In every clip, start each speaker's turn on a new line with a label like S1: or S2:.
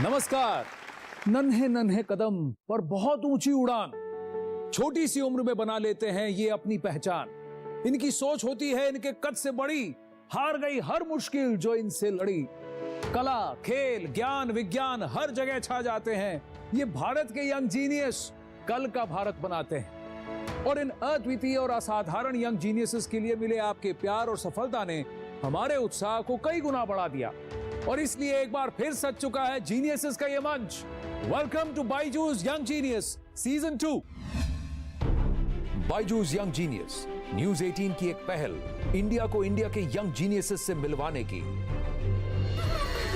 S1: नमस्कार। नन्हे नन्हे कदम पर बहुत ऊंची उड़ान, छोटी सी उम्र में बना लेते हैं ये अपनी पहचान। इनकी सोच होती है इनके कद से बड़ी, हार गई हर मुश्किल जो इनसे लड़ी। कला, खेल, ज्ञान, विज्ञान हर जगह छा जाते हैं। ये भारत के यंग जीनियस कल का भारत बनाते हैं। और इन अद्वितीय और असाधारण यंग जीनियसेस के लिए मिले आपके प्यार और सफलता ने हमारे उत्साह को कई गुना बढ़ा दिया। और इसलिए एक बार फिर सज चुका है जीनियसेस का ये मंच। Welcome to Byju's young genius season 2। Byju's young genius News 18 की एक पहल इंडिया को इंडिया के यंग जीनियसेस से मिलवाने की,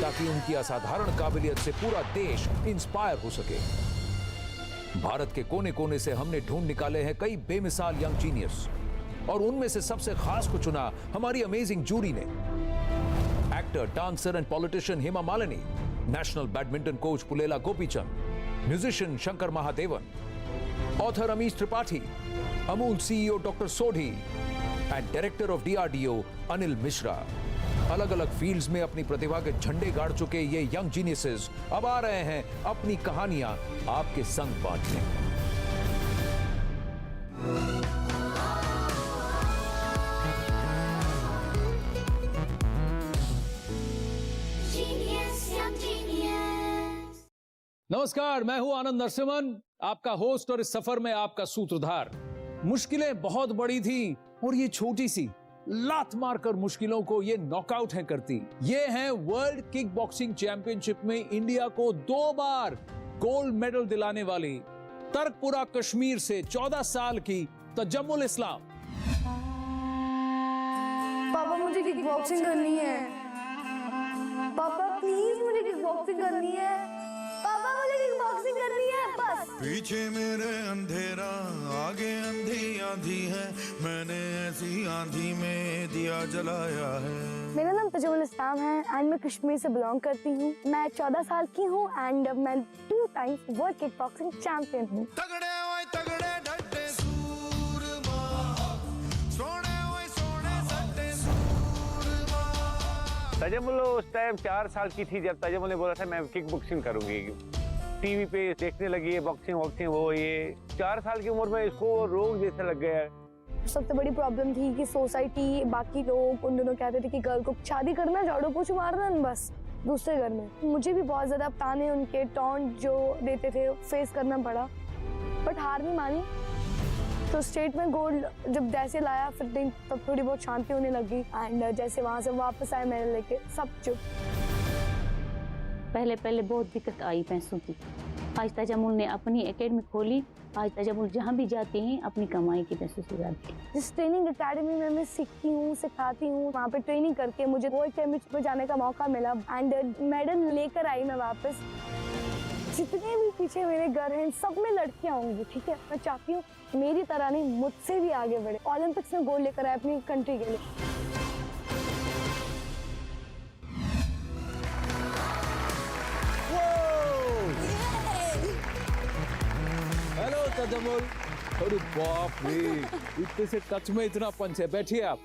S1: ताकि उनकी असाधारण काबिलियत से पूरा देश इंस्पायर हो सके। भारत के कोने कोने से हमने ढूंढ निकाले हैं कई बेमिसाल यंग जीनियस, और उनमें से सबसे खास को चुना हमारी अमेजिंग जूरी ने। Actor, dancer and politician Hema Malini, national badminton coach Pullela Gopichand, musician Shankar Mahadevan, author Amish Tripathi, Amul CEO doctor Sodhi and director of DRDO Anil Mishra. अलग अलग फील्ड्स में अपनी प्रतिभा के झंडे गाड़ चुके ये यंग जीनियसेस अब आ रहे हैं अपनी कहानियां आपके संग बांटने। नमस्कार, मैं हूं आनंद नरसिम्हन, आपका होस्ट और इस सफर में आपका सूत्रधार। मुश्किलें बहुत बड़ी थी और ये छोटी सी लात मारकर मुश्किलों को ये नॉकआउट है करती। ये हैं वर्ल्ड किक बॉक्सिंग चैंपियनशिप में इंडिया को 2 बार गोल्ड मेडल दिलाने वाली तर्कपुरा कश्मीर से 14 साल की तजम्मुल इस्लाम।
S2: पापा मुझे किक बॉक्सिंग करनी है। पापा प्लीज मुझे किक बॉक्सिंग करनी है। पापा मुझे किक बॉक्सिंग करनी है बस।
S3: पीछे मेरे अंधेरा, आगे अंधी आंधी है, मैंने ऐसी आंधी में दिया जलाया है।
S2: मेरा नाम तजम्मुल इस्लाम है एंड मैं कश्मीर से बिलोंग करती हूँ। मैं 14 साल की हूँ एंड मैं 2 times world kick boxing champion हूँ।
S3: तगड़े ओए तगड़े डड्डे सूरमा, सोने ओए सोने सट्टे सूरमा।
S4: तजम्मुल उस टाइम 4 साल की थी जब तजम्मुल ने बोला था मैं किक बॉक्सिंग करूंगी। टीवी पे देखने लगी है बॉक्सिंग वो ये 4 साल की उम्र में इसको रोग जैसे लग गया।
S2: सबसे बड़ी प्रॉब्लम थी कि सोसाइटी, बाकी लोग उन दोनों कहते थे कि गर्ल को शादी करना, झाड़ू पोछू मारना बस दूसरे घर में। मुझे भी बहुत ज्यादा ताने, उनके टॉन्ट जो देते थे फेस करना पड़ा, बट हार नहीं मानी। तो स्टेट में गोल्ड जब जैसे लाया फिर दिन तब थोड़ी बहुत शांति होने लगी एंड जैसे वहां से वापस आए मैंने लेके सब चुप।
S5: पहले बहुत दिक्कत आई पैसों की। आज तजम्मुल ने अपनी एकेडमी खोली। आज तजम्मुल जहाँ भी जाते हैं अपनी कमाई के पैसों से जाते हैं।
S2: जिस ट्रेनिंग एकेडमी में मैं सीखती हूँ, सिखाती हूँ, वहाँ पे ट्रेनिंग करके मुझे वर्ल्ड चैंपियनशिप में जाने का मौका मिला एंड मेडल लेकर आई मैं वापस। जितने भी पीछे मेरे घर हैं सब में लड़कियां होंगी, ठीक है। मैं चाहती हूँ मेरी तरह नहीं, मुझसे भी आगे बढ़े, ओलंपिक्स में गोल्ड लेकर आए अपनी कंट्री के लिए।
S1: हेलो तजम्मुल। अरे बाप रे, इतने से टच में इतना पंच है। बैठिए आप।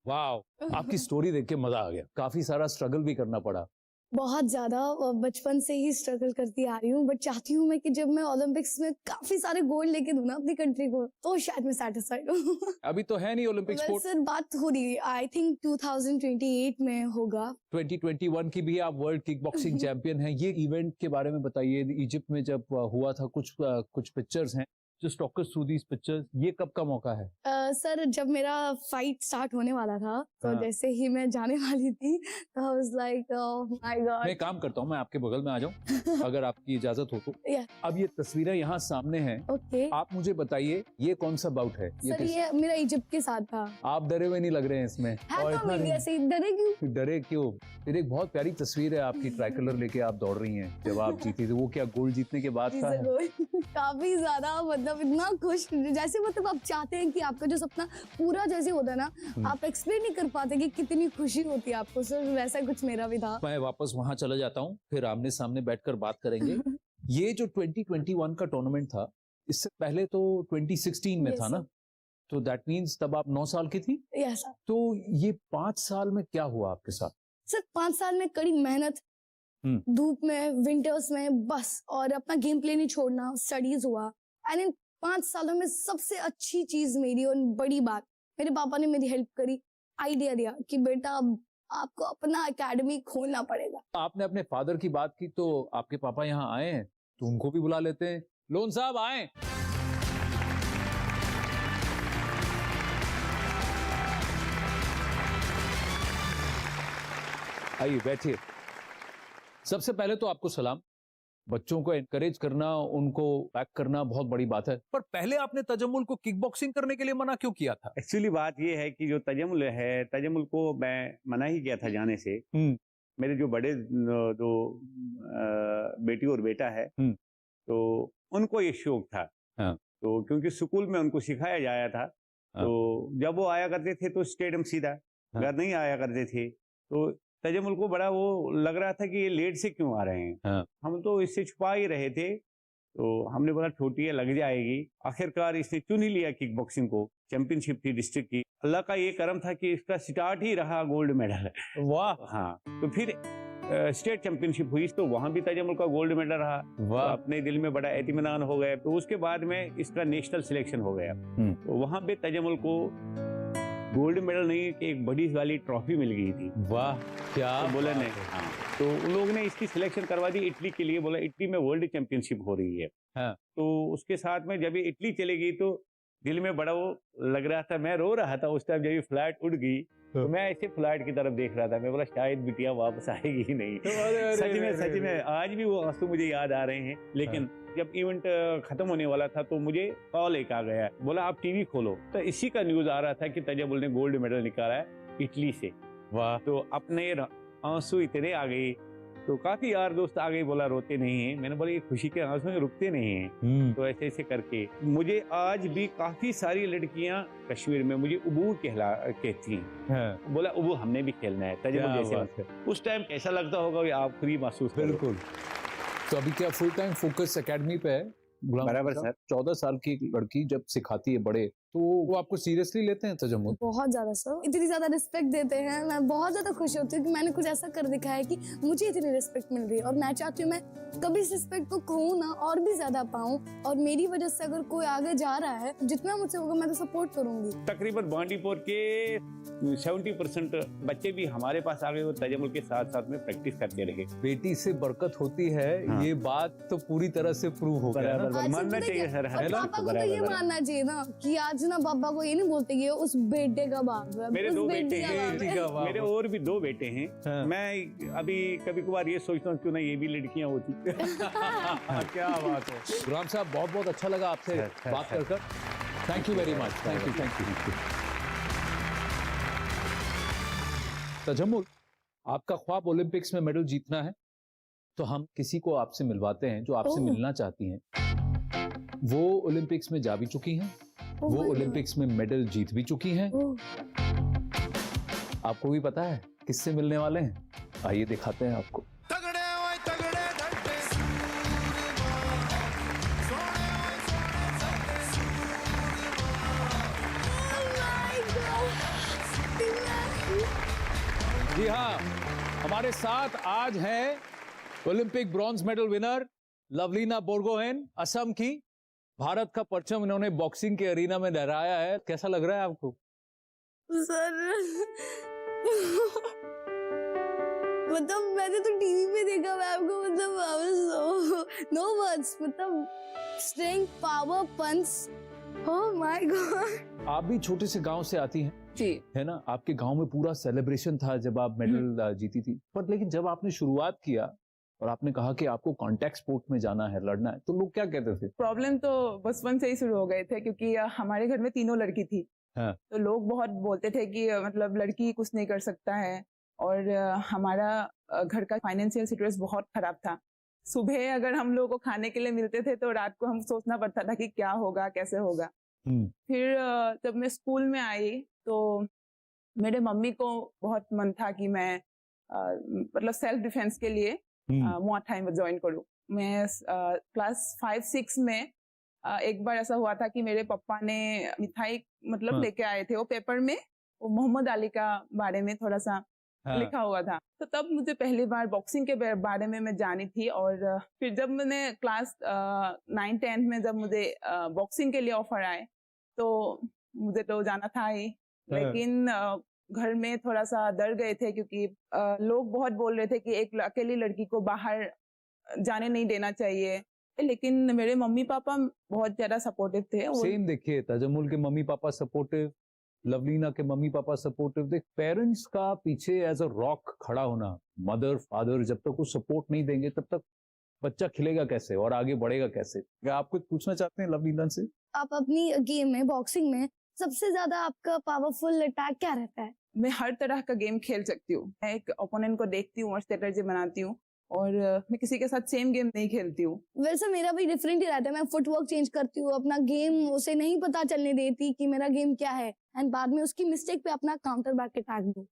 S1: वाह, आपकी स्टोरी देख के मजा आ गया। काफी सारा स्ट्रगल भी करना पड़ा।
S2: बहुत ज्यादा बचपन से ही स्ट्रगल करती आ रही हूँ, बट चाहती हूँ मैं कि जब मैं ओलंपिक्स में काफी सारे गोल्ड लेके दूं ना अपनी कंट्री को, तो शायद मैं सेटिस्फाइड हूँ।
S1: अभी तो है नहीं ओलंपिक स्पोर्ट।
S2: सर बात हो रही है, आई थिंक 2028 में होगा।
S1: 2021 की भी आप वर्ल्ड किक बॉक्सिंग चैंपियन हैं। ये इवेंट के बारे में बताइए। इजिप्ट में जब हुआ था, कुछ पिक्चर्स हैं, जस्ट टॉक अस थ्रू दीस पिक्चर्स। ये कब का मौका है?
S2: सर जब मेरा फाइट स्टार्ट होने वाला था तो जैसे ही मैं जाने वाली थी तो I was like oh my God.
S1: मैं काम करता हूँ, मैं आपके बगल में आ जाऊँ अगर आपकी इजाजत हो तो। अब ये तस्वीरें यहाँ सामने हैं।
S2: ओके,
S1: आप मुझे बताइए ये कौन सा बाउट है?
S2: सर ये मेरा इजिप्ट के साथ था।
S1: आप डरे हुए नहीं लग रहे हैं इसमें।
S2: और तो इंडिया से डरे क्यों?
S1: डरे क्यों? फिर एक बहुत प्यारी तस्वीर है आपकी, ट्राइकलर लेके आप दौड़ रही हैं जब आप जीती थी। वो क्या गोल्ड जीतने के बाद था?
S2: काफी ज्यादा, मतलब इतना खुश, जैसे मतलब आप चाहते हैं कि आपका जो सपना पूरा जैसे होता है ना, आप एक्सप्लेन नहीं कर पाते कि कितनी खुशी होती है आपको। सर वैसा कुछ मेरा भी था।
S1: मैं वापस वहां चला जाता हूँ, फिर आमने सामने बैठकर बात करेंगे। ये जो 2021 का टूर्नामेंट था, इससे पहले तो 2016 में था ना, तो दैट मीन्स तब आप 9 साल की थी।
S2: Yes sir.
S1: तो ये 5 साल में क्या हुआ आपके साथ?
S2: सर 5 साल में कड़ी मेहनत, धूप में, विंटर्स में, बस। और अपना गेम प्ले नहीं छोड़ना, स्टडीज हुआ। एंड इन 5 सालों में सबसे अच्छी चीज मेरी और बड़ी बात, मेरे पापा ने मेरी हेल्प करी, आइडिया दिया कि बेटा अब आपको अपना एकेडमी खोलना पड़ेगा।
S1: आपने अपने फादर की बात की तो आपके पापा यहाँ आए हैं, तो उनको भी बुला लेते हैं। लोन साहब आए। आइए बैठिए। सबसे पहले तो आपको सलाम। बच्चों को एनकरेज करना, उनको बैक करना बहुत बड़ी बात है, पर पहले आपने तजम्मुल को किक बॉक्सिंग करने के लिए मना क्यों किया था?
S4: एक्चुअली बात ये है कि जो तजम्मुल है, तजम्मुल को मैं मना ही किया था जाने से। मेरे जो बड़े जो बेटी और बेटा है, तो उनको ये शौक था।
S1: हाँ।
S4: तो क्योंकि स्कूल में उनको सिखाया जाया था, तो जब वो आया करते थे तो स्टेडियम सीधा,
S1: हाँ।
S4: घर नहीं आया करते थे, तो तजम्मुल को बड़ा वो लग रहा था कि ये लेट से क्यों आ रहे हैं।
S1: हाँ।
S4: हम तो इससे छुपा ही रहे थे, तो हमने बोला छोटी है, लग जाएगी। आखिरकार इसने चुन ही लिया किक बॉक्सिंग को। चैंपियनशिप थी डिस्ट्रिक्ट की। अल्लाह का ये करम था कि इसका स्टार्ट ही रहा गोल्ड मेडल।
S1: वाह।
S4: हाँ, तो फिर स्टेट चैंपियनशिप हुई तो वहां भी तजम्मुल का गोल्ड मेडल रहा।
S1: वाह।
S4: तो अपने दिल में बड़ा एतमानान हो गया। तो उसके बाद में इसका नेशनल सिलेक्शन हो गया। तो वहां पे तजम्मुल को गोल्ड मेडल नहीं, एक बड़ी वाली ट्रॉफी मिल गई थी।
S1: वाह, क्या
S4: तो बोला
S1: बात
S4: नहीं।
S1: है।
S4: हाँ, तो उन लोगों ने इसकी सिलेक्शन करवा दी इटली के लिए। बोला इटली में वर्ल्ड चैंपियनशिप हो रही है।
S1: हाँ।
S4: तो उसके साथ में जब ये इटली चली गई तो दिल में बड़ा वो लग रहा था। मैं रो रहा था उस टाइम जब ये फ्लाइट उड़ गई, तो मैं ऐसे फ्लाइट की तरफ देख रहा था। मैं बोला शायद बिटिया वापस आएगी ही नहीं। सच में आज भी वो आंसू मुझे याद आ रहे हैं। लेकिन जब इवेंट खत्म होने वाला था तो मुझे कॉल एक आ गया, बोला आप टीवी खोलो। तो इसी का न्यूज आ रहा था कि तजम्मुल ने गोल्ड मेडल निकाला है इटली से।
S1: वाह।
S4: तो अपने आंसू इतने आ गए, तो काफी यार दोस्त आ गए, बोला रोते नहीं है। मैंने बोला ये खुशी के आंसू रुकते नहीं हैं। तो ऐसे ऐसे करके मुझे आज भी काफी सारी लड़कियां कश्मीर में मुझे उबू कहती हैं।
S1: हाँ।
S4: बोला उबू हमने भी खेलना है तजम्मुल
S1: क्या
S4: जैसे।
S1: बात है।
S4: उस टाइम कैसा लगता होगा ये आप खुद ही महसूस करो।
S1: बिल्कुल। तो अभी क्या फुल टाइम फोकस एकेडमी पे है?
S4: बराबर सर।
S1: 14 साल की लड़की जब सिखाती है बड़े, तो वो आपको सीरियसली लेते हैं तजम्मुल?
S2: बहुत ज्यादा सर, इतनी ज्यादा रिस्पेक्ट देते हैं। मैं बहुत ज्यादा खुश होती हूँ कि मैंने कुछ ऐसा कर दिखाया है कि मुझे इतनी रिस्पेक्ट मिल रही है। और मैं चाहती हूँ मैं कभी इस रिस्पेक्ट को खोऊं ना, और भी ज्यादा पाऊं। और मेरी वजह से अगर कोई आगे जा रहा है, जितना मुझसे होगा मैं तो सपोर्ट करूंगी।
S4: तकरीबन बांडीपुर के 70% बच्चे भी हमारे पास आ गए और तजम्मुल के साथ साथ में प्रैक्टिस करते रहे।
S1: बेटी से बरकत होती है।
S4: हाँ।
S1: ये बात तो पूरी तरह से प्रूव हो गया ना?
S2: आज
S4: मानना
S2: पता
S4: चाहिए
S2: क्या?
S4: सर।
S2: और
S4: है ना?
S2: पापा को तो ये मानना चाहिए ना कि आज ना पापा को ये नहीं बोलते कि उस बेटे का बाप है,
S4: मेरे
S2: उस
S4: 2
S2: बेटी
S4: बेटे
S2: का
S4: हैं।
S2: बाप है।
S1: का बाप।
S4: मेरे और भी 2 बेटे हैं।
S1: हाँ।
S4: मैं अभी कभी कभार ये सोचता हूँ क्यों ना ये भी लड़कियां होती।
S1: क्या बात है। गुलाम साहब, बहुत बहुत अच्छा लगा आपसे
S4: सर,
S1: बात कर कर। Thank you very much. Thank you. Tajammul, आपका ख्वाब ओलंपिक्स में मेडल जीतना है, तो हम किसी को आपसे मिलवाते हैं जो आपसे
S2: ओह।
S1: मिलना चाहती हैं। वो ओलंपिक्स में जा भी चुकी हैं,
S2: Oh
S1: वो
S2: my God.
S1: ओलंपिक्स में मेडल जीत भी चुकी हैं।
S2: ओह,
S1: आपको भी पता है किससे मिलने वाले हैं? आइए दिखाते हैं आपको।
S3: तगड़े ओए तगड़े धड्डे
S1: जी हाँ, हमारे साथ आज हैं Olympic bronze medal winner Lovlina Borgohain, Assam की। भारत का परचम इन्होंने बॉक्सिंग के अरीना में लहराया है। कैसा लग रहा है आपको?
S2: सर मतलब मैंने तो टीवी पे देखा मैम को, मतलब नो वर्ड्स, मतलब strength, power, punch, oh my God.
S1: आप भी छोटे से गांव से आती हैं,
S6: जी।
S1: है ना? आपके गांव में पूरा सेलिब्रेशन था जब आप मेडल जीती थी। पर लेकिन जब आपने शुरुआत किया और आपने कहा कि आपको कांटेक्ट स्पोर्ट में जाना है, लड़ना है, तो लोग क्या कहते थे?
S6: प्रॉब्लम तो बचपन से ही शुरू हो गए थे क्योंकि हमारे घर में 3 लड़की थी।
S1: हाँ।
S6: तो लोग बहुत बोलते थे कि मतलब लड़की कुछ नहीं कर सकता है। और हमारा घर का फाइनेंशियल सिचुएशन बहुत खराब था। सुबह अगर हम लोगों को खाने के लिए मिलते थे तो रात को हम सोचना पड़ता था कि क्या होगा, कैसे होगा। फिर जब मैं स्कूल में आई तो मेरे मम्मी को बहुत मन था कि मैं मतलब सेल्फ डिफेंस के लिए मुआ थाई में ज्वाइन करूं। मैं क्लास 5-6 में एक बार ऐसा हुआ था कि मेरे पापा ने मिठाई मतलब
S1: हाँ।
S6: लेके आए थे। वो पेपर में वो मोहम्मद अली का बारे में थोड़ा सा लिखा हुआ था। तो तब मुझे पहली बार बॉक्सिंग के बारे में मैं जानी थी। और फिर जब मैंने क्लास 9-10 में जब मुझे बॉक्सिंग के लिए ऑफर आए तो मुझे तो जाना था ही, लेकिन घर में थोड़ा सा डर गए थे क्योंकि लोग बहुत बोल रहे थे कि एक अकेली लड़की को बाहर जाने नहीं देना चाहिए। लेकिन मेरे मम्मी पापा बहुत ज्यादा सपोर्टिव थे।
S1: सेम देखिए, तजम्मुल के मम्मी पापा सपोर्टिव, लवलीना के मम्मी पापा सपोर्टिव। देख, पेरेंट्स का पीछे एज अ रॉक खड़ा होना, मदर फादर जब तक वो सपोर्ट नहीं देंगे तब तक बच्चा खिलेगा कैसे और आगे बढ़ेगा कैसे। क्या आप कुछ पूछना चाहते हैं लवलीना से?
S2: आप अपनी गेम में, बॉक्सिंग में सबसे ज्यादा आपका पावरफुल अटैक क्या रहता है?
S6: मैं हर तरह का गेम खेल सकती हूँ। मैं एक ओपोनेंट को देखती हूँ और स्ट्रेटजी बनाती हूँ, और मैं किसी के साथ सेम गेम नहीं खेलती हूँ।
S2: वैसे मेरा भी डिफरेंट ही रहता है। मैं फुटवर्क चेंज करती हूँ, अपना गेम उसे नहीं पता चलने देती कि मेरा गेम क्या है, एंड बाद में उसकी मिस्टेक पे अपना काउंटर बैक अटैक दूँ।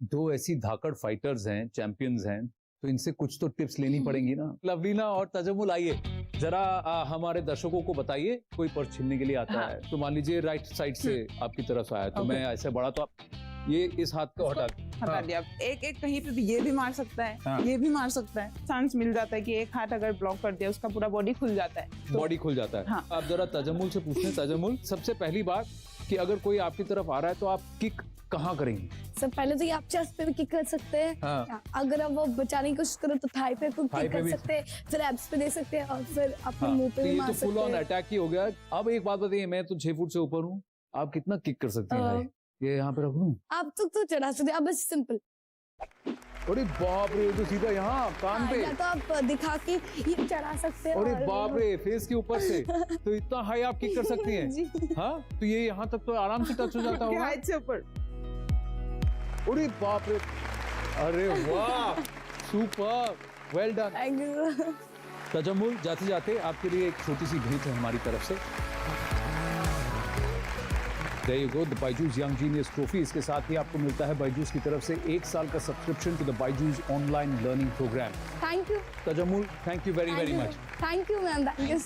S1: दो ऐसी धाकड़ फाइटर्स हैं, चैंपियंस हैं, तो इनसे कुछ तो टिप्स लेनी पड़ेंगी ना। लवलीना और तजम्मुल, आइए जरा हमारे दर्शकों को बताइए, कोई पर्स छीनने के लिए आता है तो मान लीजिए राइट साइड से आपकी तरफ आया तो मैं ऐसे बढ़ा तो आप ये इस हाथ को
S6: हटा दिया। एक कहीं पे भी ये भी मार सकता है, ये भी मार सकता है। चांस मिल जाता है कि एक हाथ अगर ब्लॉक कर दिया उसका पूरा बॉडी खुल जाता है।
S1: बॉडी खुल जाता है।
S6: हाँ।
S1: आप जरा तजम्मुल से पूछते हैं। तजम्मुल, सबसे पहली बात कि अगर कोई आपकी तरफ आ रहा है तो आप किक कहाँ करेंगे?
S2: सब पहले तो ये आप चेस्ट पे भी किक कर सकते हैं।
S1: हाँ।
S2: अगर आप वो बचाने की कोशिश करो तो थाई पे किक कर सकते हैं, फिर एब्स पे दे सकते हैं और फिर अपने मुंह पे भी मार सकते हैं।
S1: फुल ऑन अटैक ही हो गया। अब एक बात बताइए, मैं तो 6 फुट से ऊपर हूँ, आप कितना किक कर सकते हैं? ये यहाँ पे रख लूं?
S2: आप तो चढ़ा सकते हैं, आप बस सिंपल।
S1: अरे बाप रे, तो सीधा यहाँ कान पे।
S2: या तो आप दिखा के ये चढ़ा सकते हैं।
S1: अरे बाप रे, फेस के ऊपर से तो इतना हाई आप किक कर सकती हैं?
S2: जी।
S1: हाँ, तो ये यहाँ तक तो आराम से टच हो जाता होगा।
S6: हाइट से ऊपर।
S1: अरे बाप रे, अरे वाह, super, well done.
S2: Thank you.
S1: Tajammul, जाते जाते आपके लिए एक छोटी सी भेंट है हमारी तरफ से। There you go, the Byju's Young Genius Trophy। इसके साथ ही आपको मिलता है बायजूस की तरफ से 1 साल का subscription to the Byju's online learning programme.
S2: Thank you
S1: Tajammul, thank you very very much.
S2: Thank you ma'am, thank you.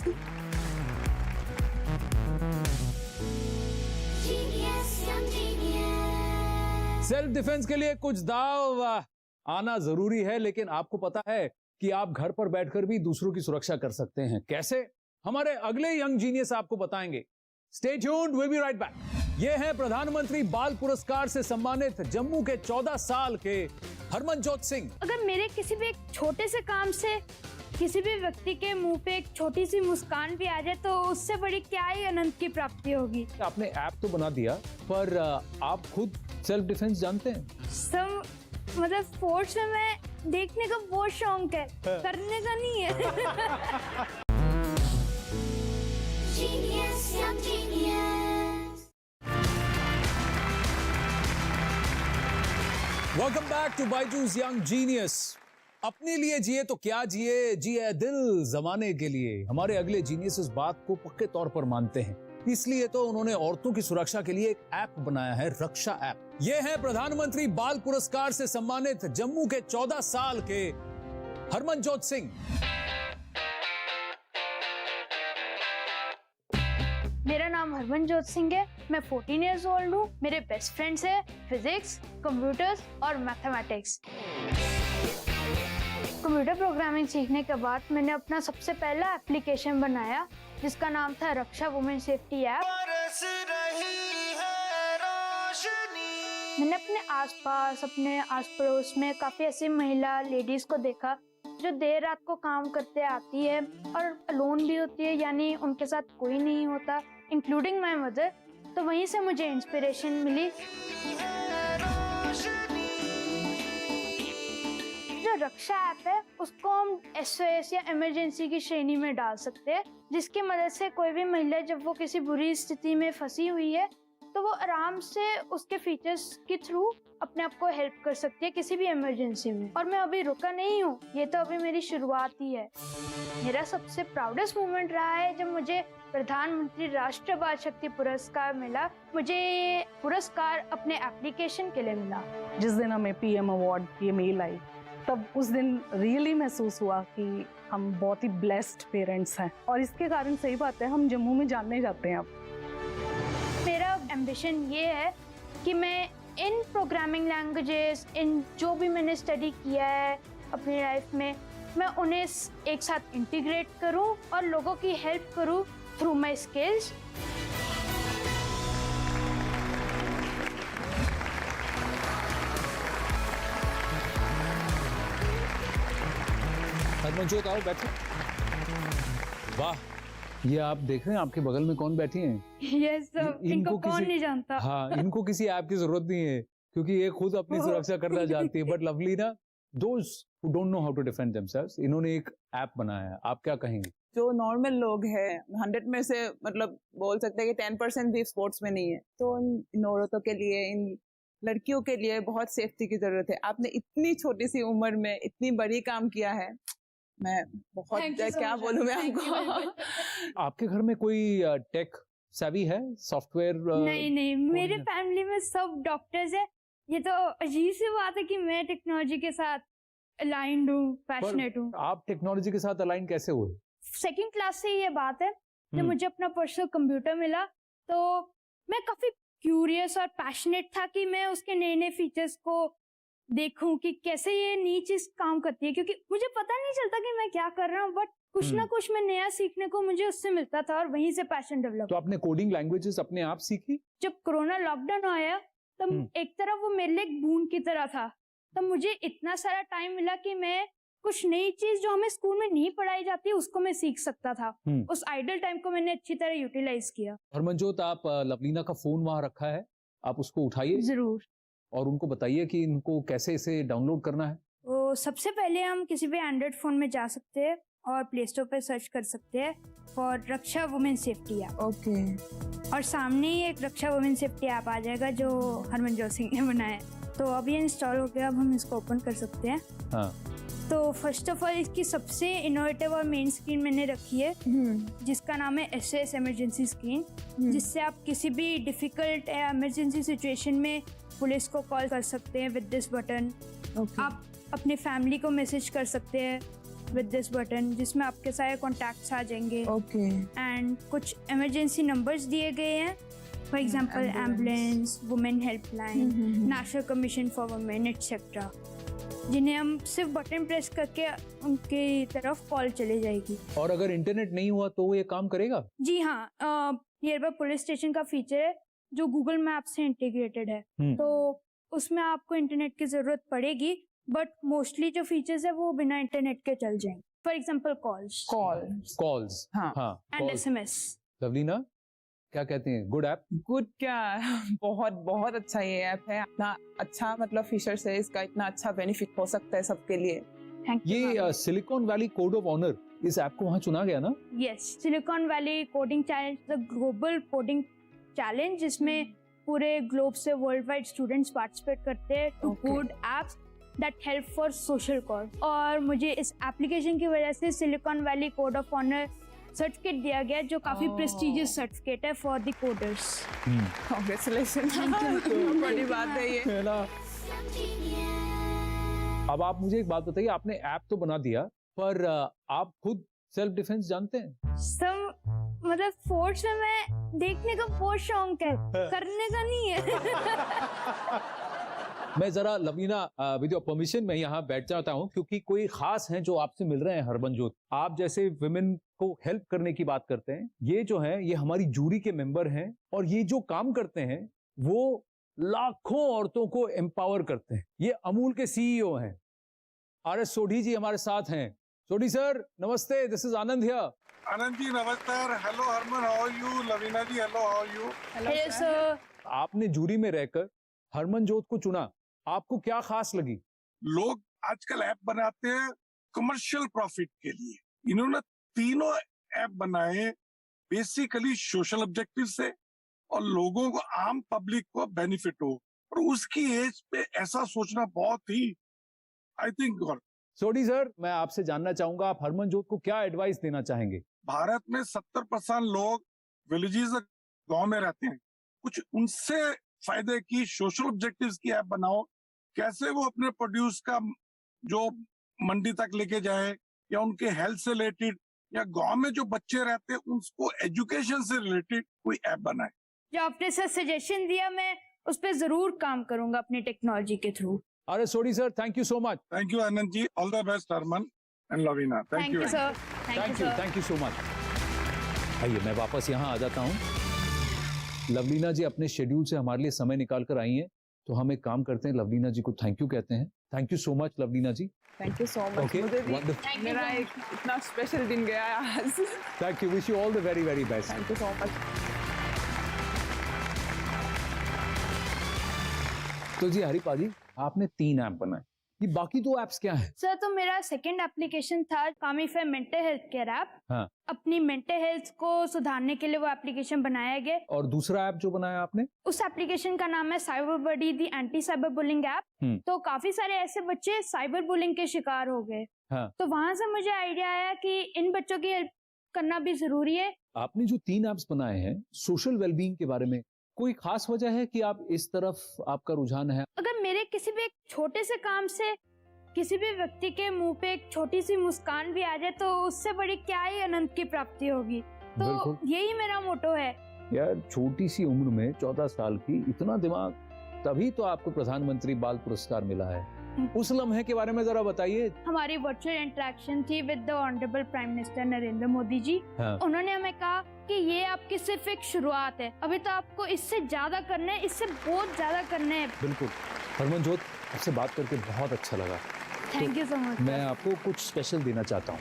S1: Self defence के लिए कुछ दाव आना जरूरी है, लेकिन आपको पता है कि आप घर पर बैठकर भी दूसरों की सुरक्षा कर सकते हैं। कैसे? हमारे अगले यंग जीनियस आपको बताएंगे। Stay tuned, will be right back. ये हैं प्रधानमंत्री बाल पुरस्कार से सम्मानित जम्मू के 14 साल के हरमनजोत सिंह।
S7: अगर मेरे किसी भी एक छोटे से काम से किसी भी व्यक्ति के मुंह पे एक छोटी सी मुस्कान भी आ जाए तो उससे बड़ी क्या ही आनंद की प्राप्ति होगी।
S1: आपने ऐप तो बना दिया, पर आप खुद सेल्फ डिफेंस जानते हैं?
S7: सब मतलब स्पोर्ट्स में मैं देखने का बहुत शौक है, करने का नहीं है।
S1: Welcome back to Byju's young genius. अपने लिए जिए तो क्या जिए, जिए दिल जमाने के लिए। हमारे अगले जीनियस इस बात को पक्के तौर पर मानते हैं, इसलिए तो उन्होंने औरतों की सुरक्षा के लिए एक ऐप बनाया है, रक्षा ऐप। ये है प्रधानमंत्री बाल पुरस्कार से सम्मानित जम्मू के 14 साल के हरमनजोत सिंह।
S7: मेरा नाम हरमनजोत सिंह है, मैं 14 इयर्स ओल्ड हूँ। मेरे बेस्ट फ्रेंड्स है फिजिक्स, कंप्यूटर्स और मैथमेटिक्स। कंप्यूटर प्रोग्रामिंग सीखने के बाद मैंने अपना सबसे पहला एप्लीकेशन बनाया जिसका नाम था रक्षा वुमेन सेफ्टी ऐप। मैंने अपने आसपास, अपने आस पड़ोस में काफी ऐसी महिला लेडीज को देखा जो देर रात को काम करते आती है और अलोन भी होती है, यानी उनके साथ कोई नहीं होता, इंक्लूडिंग माय मदर। तो वहीं से मुझे इंस्पिरेशन मिली। जो रक्षा ऐप है उसको हम SOS या इमरजेंसी की श्रेणी में डाल सकते हैं, जिसकी मदद से कोई भी महिला जब वो किसी बुरी स्थिति में फंसी हुई है तो वो आराम से उसके फीचर्स के थ्रू अपने आप को हेल्प कर सकती है किसी भी इमरजेंसी में। और मैं अभी रुका नहीं हूँ, ये तो अभी मेरी शुरुआत ही है। मेरा सबसे प्राउडेस्ट मोमेंट रहा है जब मुझे प्रधानमंत्री राष्ट्रीय बाल शक्ति पुरस्कार मिला। मुझे ये पुरस्कार अपने एप्लीकेशन के लिए मिला।
S8: जिस दिन हमें PM अवार्ड की मेल आई तब उस दिन रियली महसूस हुआ कि हम बहुत ही ब्लेस्ड पेरेंट्स हैं, और इसके कारण सही बात है हम जम्मू में जानने जाते हैं अब।
S7: मेरा एम्बिशन ये है कि मैं इन प्रोग्रामिंग लैंग्वेजेस, इन जो भी मैंने स्टडी किया है अपनी लाइफ में, मैं उन्हें एक साथ इंटीग्रेट करूं और लोगों की हेल्प करूं थ्रू माय स्किल्स।
S1: हरमनजोत आओ बैठो। वाह, ये आप देख रहे हैं आपके बगल में कौन बैठी हैं?
S7: यस सर, इनको कौन नहीं जानता।
S1: हाँ, इनको किसी ऐप की जरूरत नहीं है क्योंकि ये खुद अपनी सुरक्षा करना जानती है। बट लवली ना, those who don't know how to defend themselves, इन्होंने एक ऐप बनाया है। आप क्या कहेंगे?
S6: जो नॉर्मल लोग हैं 100 में से मतलब बोल सकते हैं कि 10% भी स्पोर्ट्स में नहीं है, तो इन औरतों के लिए, इन लड़कियों के लिए बहुत सेफ्टी की जरूरत है। आपने इतनी छोटी सी उम्र में इतनी बड़ी काम किया है, मैं बहुत क्या बोलूं मैं आपको।
S1: आपके घर में कोई टेक सेवी है, सॉफ्टवेयर?
S7: नहीं, मेरे फैमिली में सब डॉक्टर्स है। ये तो अजीब सी बात है कि मैं टेक्नोलॉजी के साथ अलाइंड हूँ, पैशनेट हूँ।
S1: आप टेक्नोलॉजी के साथ अलाइन कैसे हुए?
S7: सेकंड क्लास से ये बात है, जब मुझे अपना पर्सनल कंप्यूटर मिला तो मैं काफी क्यूरियस और पैशनेट था कि मैं उसके नए नए फीचर्स को देखूं कि कैसे ये नई चीज काम करती है, क्योंकि मुझे पता नहीं चलता कि मैं क्या कर रहा हूँ, बट कुछ ना कुछ मैं नया सीखने को मुझे उससे मिलता था और वहीं से पैशन डेवलप।
S1: तो आपने कोडिंग लैंग्वेजेस अपने आप सीखी?
S7: जब कोरोना लॉकडाउन आया तब एक तरफ वो मेरे लिए एक बूंद की तरह था, तब मुझे इतना सारा टाइम मिला कि मैं कुछ नई चीज जो हमें स्कूल में नहीं पढ़ाई जाती उसको मैं सीख सकता था। उस आइडल टाइम को मैंने अच्छी तरह यूटिलाइज किया।
S1: हरमनजोत, आप लवलीना का फोन वहां रखा है, आप उसको उठाइए
S7: जरूर
S1: और उनको बताइए कि इनको कैसे इसे डाउनलोड करना है।
S7: तो सबसे पहले हम किसी भी एंड्रॉइड फोन में जा सकते हैं और प्ले स्टोर पर सर्च कर सकते हैं for Raksha women safety app.
S6: Okay.
S7: और सामने ही एक रक्षा वुमेन सेफ्टी ऐप आ जाएगा जो हरमनजोत सिंह ने बनाया है। तो अब ये इंस्टॉल हो गया, अब हम इसको ओपन कर सकते हैं।
S1: हाँ।
S7: तो फर्स्ट ऑफ ऑल इसकी सबसे इनोवेटिव और मेन स्क्रीन मैंने रखी है जिसका नाम है SOS इमरजेंसी स्क्रीन, जिससे आप किसी भी डिफिकल्ट या इमरजेंसी सिचुएशन में पुलिस को कॉल कर सकते हैं विद दिस बटन। आप अपने फैमिली को मैसेज कर सकते हैं विद दिस बटन, जिसमें आपके सारे कॉन्टैक्ट्स आ जाएंगे। एंड कुछ इमरजेंसी नंबर्स दिए गए हैं, for example ambulance, women helpline, national commission for women etcetera, जिन्हें हम सिर्फ बटन प्रेस करके उनकी तरफ कॉल चली जाएगी।
S1: और अगर इंटरनेट नहीं हुआ तो ये काम करेगा?
S7: जी हाँ, नियरबाई पुलिस स्टेशन का फीचर है जो गूगल मैप से इंटीग्रेटेड है, तो उसमें आपको इंटरनेट की जरूरत पड़ेगी, बट मोस्टली जो फीचर्स है वो बिना इंटरनेट के चल जाएंगे। For example calls and SMS।
S1: Lovlina, क्या कहते हैं? Good app?
S6: गुड क्या, बहुत अच्छा ये ऐप है। इतना अच्छा मतलब फीचर्स है इसका, इतना अच्छा बेनिफिट हो सकता है सबके लिए।
S1: ये Silicon Valley code of honour, इस ऐप को वहाँ चुना गया ना?
S7: Yes, Silicon Valley coding challenge, the global coding challenge, जिसमें पूरे ग्लोब से वर्ल्ड वाइड स्टूडेंट्स पार्टिसिपेट करते हैं to code apps that help for social cause. और मुझे इस एप्लीकेशन की वजह से Silicon Valley code of honour certificate दिया गया, जो काफी प्रेस्टिजियस सर्टिफिकेट है फॉर द कोडर्स।
S6: कांग्रेचुलेशंस। बड़ी बात है ये ना।
S1: अब आप मुझे एक बात बताइए, आपने ऐप तो बना दिया, पर आप खुद सेल्फ डिफेंस जानते हैं?
S7: मतलब स्पोर्ट्स में मैं देखने का बहुत शौक है, करने का नहीं है।
S1: मैं जरा लवलीना विद योर परमिशन मैं यहाँ बैठ जाता हूँ, क्योंकि कोई खास हैं जो आपसे मिल रहे हैं। हरमनजोत, आप जैसे विमेन को हेल्प करने की बात करते हैं, ये जो हैं ये हमारी जूरी के मेंबर हैं और ये जो काम करते हैं वो लाखों औरतों को एम्पावर करते हैं। ये अमूल के CEO हैं। RS सोढ़ी जी हमारे साथ हैं। सोढ़ी सर नमस्ते, this is Anand here.
S9: Anand ji नमस्कार। Hello Harman, how are you? Lavina ji hello, how are you?
S7: Hello sir.
S1: आपने जूरी में रहकर हरमनजोत को चुना, आपको क्या खास लगी?
S9: लोग आजकल ऐप बनाते हैं कमर्शियल प्रॉफिट के लिए। इन्होंने तीनों ऐप बनाए बेसिकली सोशल ऑब्जेक्टिव से और लोगों को, आम पब्लिक को बेनिफिट हो, और उसकी एज पे ऐसा सोचना बहुत ही आई थिंक।
S1: सोढ़ी सर, मैं आपसे जानना चाहूंगा, आप हरमनजोत को क्या एडवाइस देना चाहेंगे?
S9: भारत में 70% लोग विलेजेस गांव में रहते हैं। कुछ उनसे फायदे की सोशल ऑब्जेक्टिव्स की ऐप बनाओ, कैसे वो अपने प्रोड्यूस का जो मंडी तक लेके जाए, या उनके हेल्थ से रिलेटेड, या गांव में जो बच्चे रहते हैं उनको एजुकेशन से रिलेटेड कोई ऐप बनाए।
S7: जो आपने सर सजेशन दिया मैं उस पर जरूर काम करूंगा अपनी टेक्नोलॉजी के थ्रू।
S1: अरे Sodhi sir, thank you so much.
S9: Thank you Anand ji, all the best Harman and Lavina.
S7: Thank you sir.
S1: Thank you so much. आइए मैं वापस यहाँ आ जाता हूँ। लवलीना जी अपने शेड्यूल से हमारे लिए समय निकाल कर आई हैं, तो हम एक काम करते हैं, लवलीना जी को थैंक यू कहते हैं। Thank you so much Lovlina ji.
S6: Thank you so much.
S1: Okay,
S6: मुझे भी
S1: wonderful.
S6: मेरा एक इतना स्पेशल दिन गया है आज।
S1: Thank you, wish you all the very very best.
S6: Thank you so much.
S1: तो जी हरिपा जी, आपने 3 ऐप बनाए, ये बाकी 2 ऐप्स क्या हैं?
S7: सर तो मेरा सेकंड एप्लीकेशन था कामीफे मेंटल हेल्थ केयर ऐप।
S1: हाँ।
S7: अपनी मेंटल हेल्थ को सुधारने के लिए वो एप्लीकेशन बनाया गया।
S1: और दूसरा ऐप जो बनाया आपने?
S7: उस एप्लीकेशन का नाम है साइबर बडी दी एंटी साइबर बुलिंग ऐप। तो काफी सारे ऐसे बच्चे साइबर बुलिंग के शिकार हो गए।
S1: हाँ।
S7: तो वहां से मुझे आइडिया आया कि इन बच्चों की हेल्प करना भी जरूरी है।
S1: आपने जो 3 ऐप्स बनाए हैं सोशल वेलबींग के बारे में, कोई खास वजह है कि आप इस तरफ आपका रुझान है?
S7: अगर मेरे किसी भी एक छोटे से काम से किसी भी व्यक्ति के मुंह पे एक छोटी सी मुस्कान भी आ जाए तो उससे बड़ी क्या ही अनंत की प्राप्ति होगी। तो
S1: बिल्कुल।
S7: यही मेरा मोटो है।
S1: यार छोटी सी उम्र में 14 साल की, इतना दिमाग, तभी तो आपको प्रधानमंत्री बाल पुरस्कार मिला है। उस लम्हे के बारे में जरा बताइए।
S7: हमारी वर्चुअल इंटरेक्शन थी with the honourable prime minister Narendra Modi ji.
S1: हाँ।
S7: उन्होंने हमें कहा कि ये आपकी सिर्फ एक शुरुआत है, अभी तो आपको इससे ज्यादा करना है, इससे बहुत ज्यादा करना है।
S1: बिल्कुल। हरमनजोत, आपसे बात करके बहुत अच्छा लगा।
S7: Thank you so much.
S1: मैं आपको कुछ स्पेशल देना चाहता हूँ।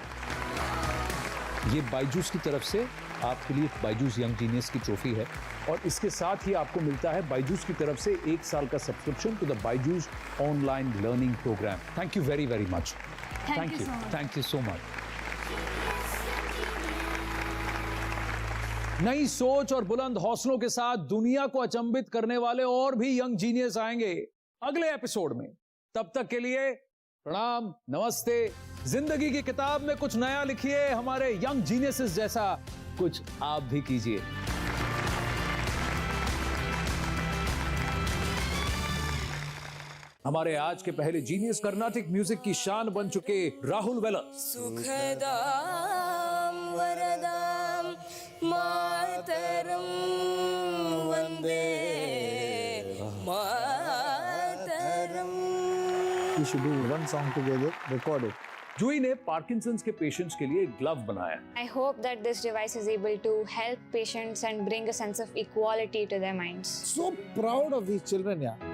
S1: ये बायजूस की तरफ से आपके लिए बायजूस यंग जीनियस की ट्रॉफी है, और इसके साथ ही आपको मिलता है बायजूस की तरफ से 1 साल का subscription to the Byju's online learning programme. Thank you very very much.
S7: Thank you so much.
S1: Thank you so much. नई सोच और बुलंद हौसलों के साथ दुनिया को अचंभित करने वाले और भी यंग जीनियस आएंगे अगले एपिसोड में। तब तक के लिए प्रणाम, नमस्ते। जिंदगी की किताब में कुछ नया लिखिए, हमारे यंग जीनियसेस जैसा कुछ आप भी कीजिए। हमारे आज के पहले जीनियस कर्नाटिक म्यूजिक की शान बन चुके राहुल वेलर।
S10: सुखदां वरदां मातरं वंदे मातरं।
S11: We should do one song together, record it.
S1: जूही ने पार्किंसंस के पेशेंट्स के लिए एक ग्लव बनाया।
S12: I hope that this device is able to help patients and bring a sense of equality to their minds.
S11: So proud of these children, yeah.